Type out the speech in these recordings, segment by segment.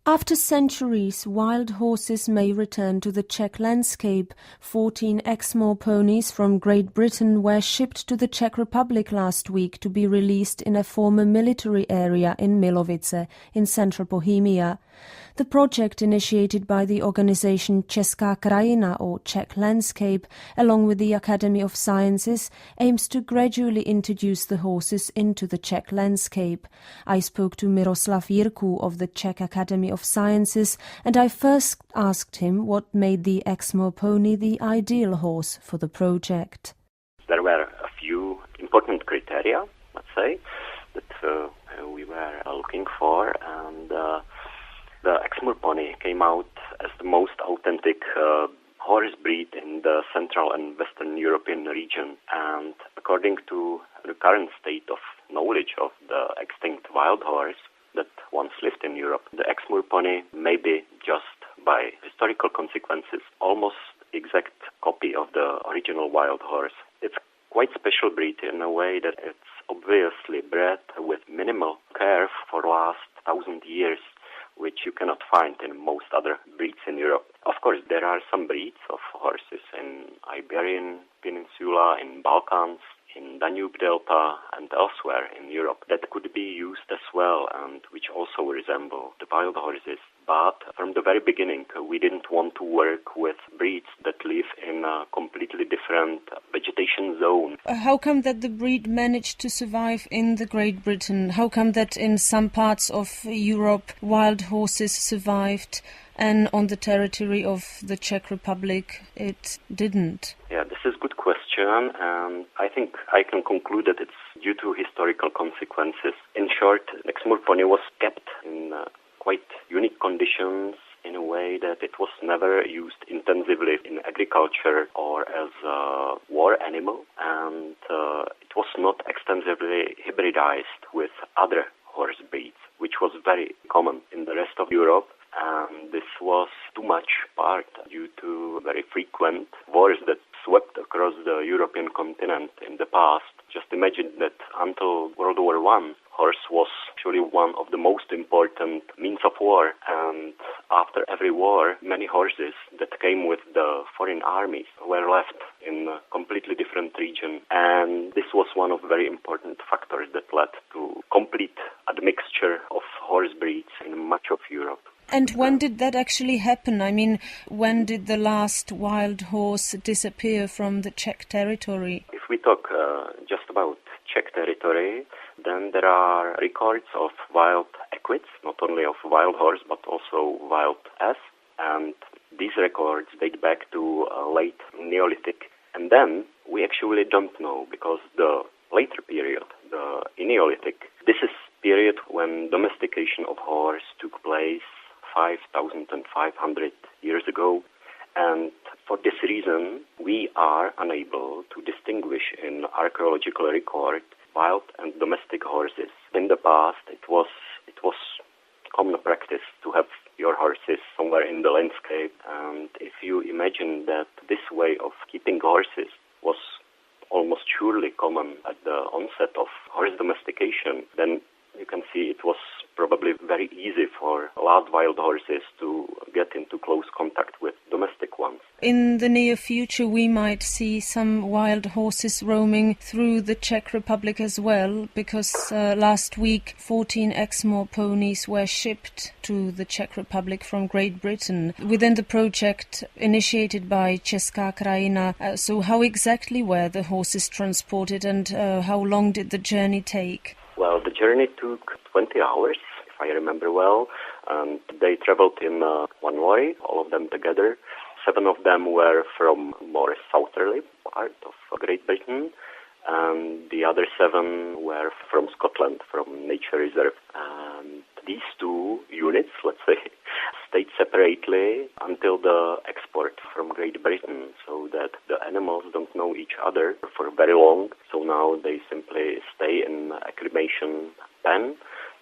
After centuries, wild horses may return to the Czech landscape. 14 Exmoor ponies from Great Britain were shipped to the Czech Republic last week to be released in a former military area in Milovice, in central Bohemia. The project, initiated by the organization Česká krajina, or Czech Landscape, along with the Academy of Sciences, aims to gradually introduce the horses into the Czech landscape. I spoke to Miroslav Jirku of the Czech Academy of Sciences, and I first asked him what made the Exmoor pony the ideal horse for the project. There were a few important criteria, let's say, that we were looking for, and the Exmoor pony came out as the most authentic horse breed in the Central and Western European region. And according to the current state of knowledge of the extinct wild horse that once lived in Europe, the Exmoor pony may be just by historical consequences almost exact copy of the original wild horse. It's quite special breed in a way that it's obviously bred with minimal care for the last 1,000 years, which you cannot find in most other breeds in Europe. Of course, there are some breeds of horses in Iberian Peninsula, in Balkans, in Danube Delta, and elsewhere in Europe that could be used as well, and which also resemble the wild horses. But from the very beginning, we didn't want to work with breeds that live in a completely different vegetation zone. How come that the breed managed to survive in the Great Britain? How come that in some parts of Europe wild horses survived and on the territory of the Czech Republic it didn't? Yeah, this is a good question, and I think I can conclude that it's due to historical consequences. In short, the Exmoor pony was kept in quite unique conditions in a way that it was never used intensively in agriculture or as a war animal, and it was not extensively hybridized with other horse breeds, which was very common in the rest of Europe. And this was too much part due to very frequent wars that swept across the European continent in the past. Just imagine that until World War I, horse was actually one of the most important means of war. And after every war, many horses that came with the foreign armies were left in a completely different region. And this was one of the very important factors that led to complete admixture of horse breeds in much of Europe. And when did that actually happen? I mean, when did the last wild horse disappear from the Czech territory? If we talk just about Czech territory, then there are records of wild equids, not only of wild horse, but also wild ass. And these records date back to late Neolithic. And then we actually don't know, because the later period, the Neolithic, this is period when domestication of horse took place 5,500 years ago, and for this reason we are unable to distinguish in archaeological record wild and domestic horses. In the past it was common practice to have your horses somewhere in the landscape, and if you imagine that this way of keeping horses was almost surely common at the onset of horse domestication, then you can see it was probably very easy for last wild horses to get into close contact with domestic ones. In the near future we might see some wild horses roaming through the Czech Republic as well, because last week 14 Exmoor ponies were shipped to the Czech Republic from Great Britain within the project initiated by Česká krajina. So how exactly were the horses transported, and how long did the journey take? Well, the journey took 20 hours, if I remember well, and they traveled in one lorry, all of them together. 7 of them were from more southerly part of Great Britain, and the other 7 were from Scotland, from nature reserve. And these 2 units, let's say, stayed separately until the export from Great Britain, so that the animals don't know each other for very long. So now they simply stay in acclimation pen,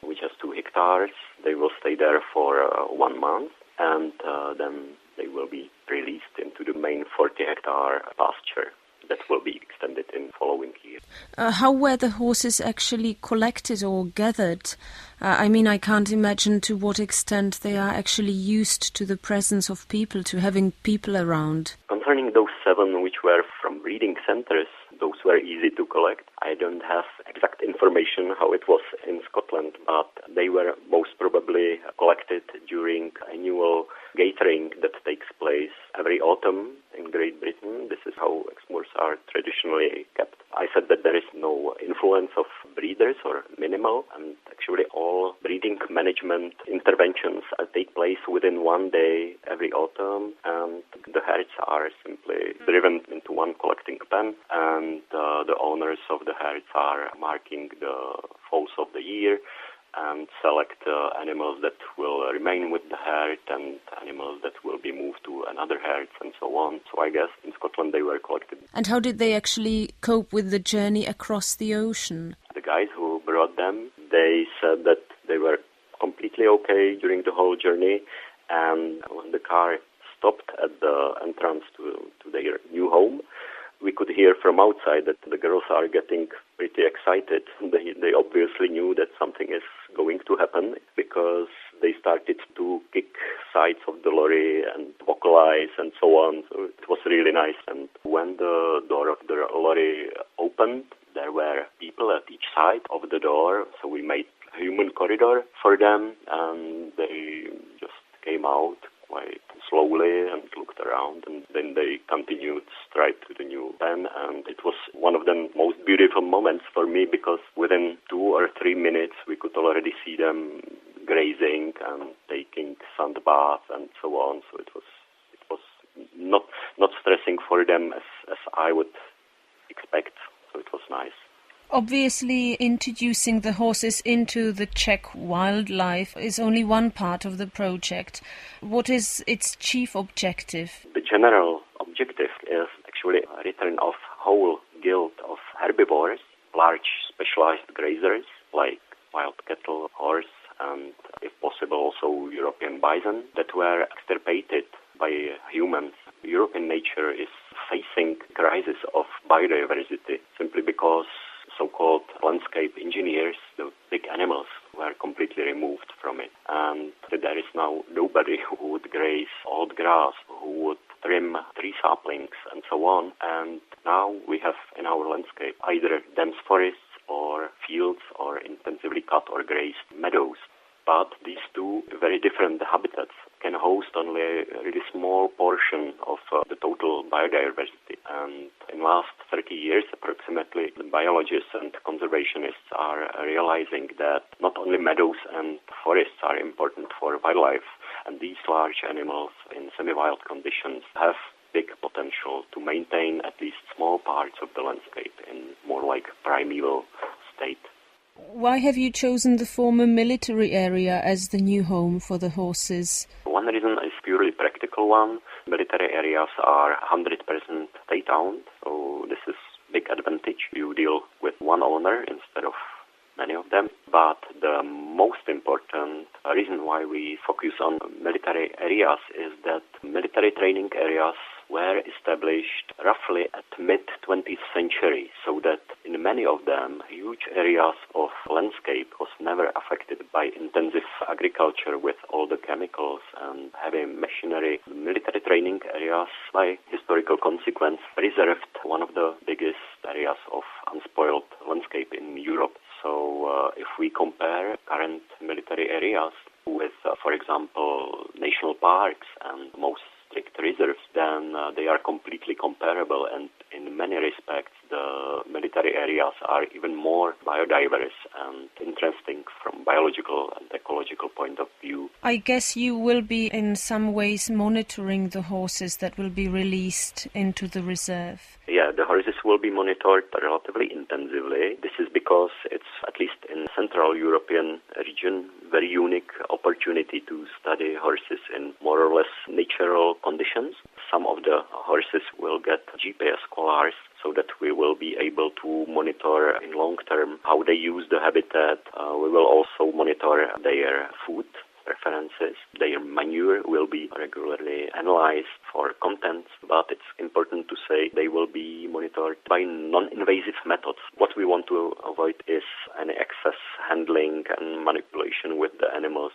which has 2 hectares. They will stay there for 1 month, and then they will be released into the main 40-hectare pasture that will be extended in following year. How were the horses actually collected or gathered? I can't imagine to what extent they are actually used to the presence of people, to having people around. Concerning those 7 which were from breeding centres, those were easy to collect. I don't have exact information how it was in Scotland, but they were most probably collected during annual gathering that takes place every autumn in Great Britain. This is how Exmoors are traditionally kept. I said that there is no influence of breeders or minimal, and actually all breeding management interventions take place within one day every autumn, and the herds are simply driven into one collecting pen, and the owners of the herds are marking the foals of the year and select animals that will remain with the herd and animals that will be moved to another herd and so on. So I guess in Scotland they were collected. And how did they actually cope with the journey across the ocean? The guys who brought them, they said that they were completely okay during the whole journey, and when the car stopped at the entrance to their new home, we could hear from outside that the girls are getting pretty excited. They obviously knew that something is going to happen because they started to kick sides of the lorry and vocalize and so on. So it was really nice. And when the door of the lorry opened, there were people at each side of the door. So we made a human corridor for them, and they just came out quite slowly and looked around, and then they continued straight to the new pen, and it was one of the most beautiful moments for me because within 2 or 3 minutes we could already see them grazing and taking sun bath and so on. So it was not stressing for them as I would expect. So it was nice. Obviously, introducing the horses into the Czech wildlife is only one part of the project. What is its chief objective? The general objective is actually a return of whole guild of herbivores, large specialized grazers like wild cattle, horse, and if possible also European bison that were extirpated by humans. European nature is facing crisis of biodiversity simply because so-called landscape engineers, the big animals, were completely removed from it. And there is now nobody who would graze old grass, who would trim tree saplings and so on. And now we have in our landscape either dense forests or fields or intensively cut or grazed meadows. But these two very different habitats can host only a really small portion of the total biodiversity. And in the last 30 years, approximately, the biologists and conservationists are realizing that not only meadows and forests are important for wildlife, and these large animals in semi-wild conditions have big potential to maintain at least small parts of the landscape in more like primeval state. Why have you chosen the former military area as the new home for the horses? One reason is purely practical one. Military areas are 100% state-owned, so this is a big advantage. You deal with one owner instead of many of them. But the most important reason why we focus on military areas is that military training areas were established roughly at mid-20th century, so that in many of them, huge areas of landscape was never affected by intensive agriculture with all the chemicals and heavy machinery. Military training areas, by historical consequence, preserved one of the biggest areas of unspoiled landscape in Europe. So if we compare current military areas with, for example, national parks and most strict reserves, then they are completely comparable, and in many respects the military areas are even more biodiverse and interesting from biological and ecological point of view. I guess you will be in some ways monitoring the horses that will be released into the reserve. Yeah, the horses will be monitored relatively intensively. This is because it's, at least in Central European region, very unique opportunity to study horses in more or less natural conditions. Some of the horses will get GPS collars so that we will be able to monitor in long term how they use the habitat. We will also monitor their food preferences horses. Their manure will be regularly analyzed for contents, but it's important to say they will be monitored by non-invasive methods. What we want to avoid is any excess handling and manipulation with the animals.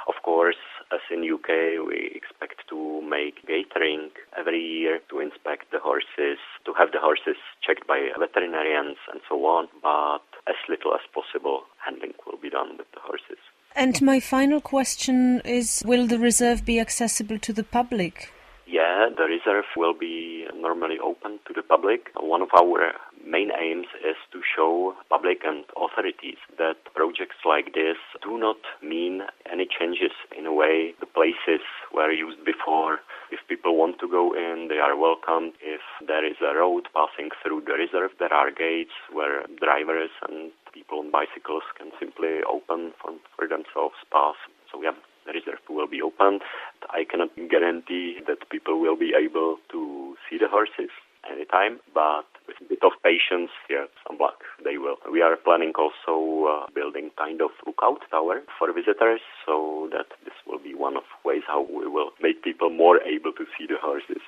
Of course, as in UK, we expect to make gatoring every year to inspect the horses, to have the horses checked by veterinarians and so on, but as little as possible handling will be done with the horses. And my final question is, will the reserve be accessible to the public? Yeah, the reserve will be normally open to the public. One of our main aims is to show public and authorities that projects like this do not mean any changes in a way. The places were used before. If people want to go in, they are welcome. If there is a road passing through the reserve, there are gates where drivers and people on bicycles can simply open for themselves pass. So yeah, the reserve will be open. I cannot guarantee that people will be able to see the horses anytime, but with a bit of patience, some luck, they will. We are planning also building kind of lookout tower for visitors, so that this will be one of ways how we will make people more able to see the horses.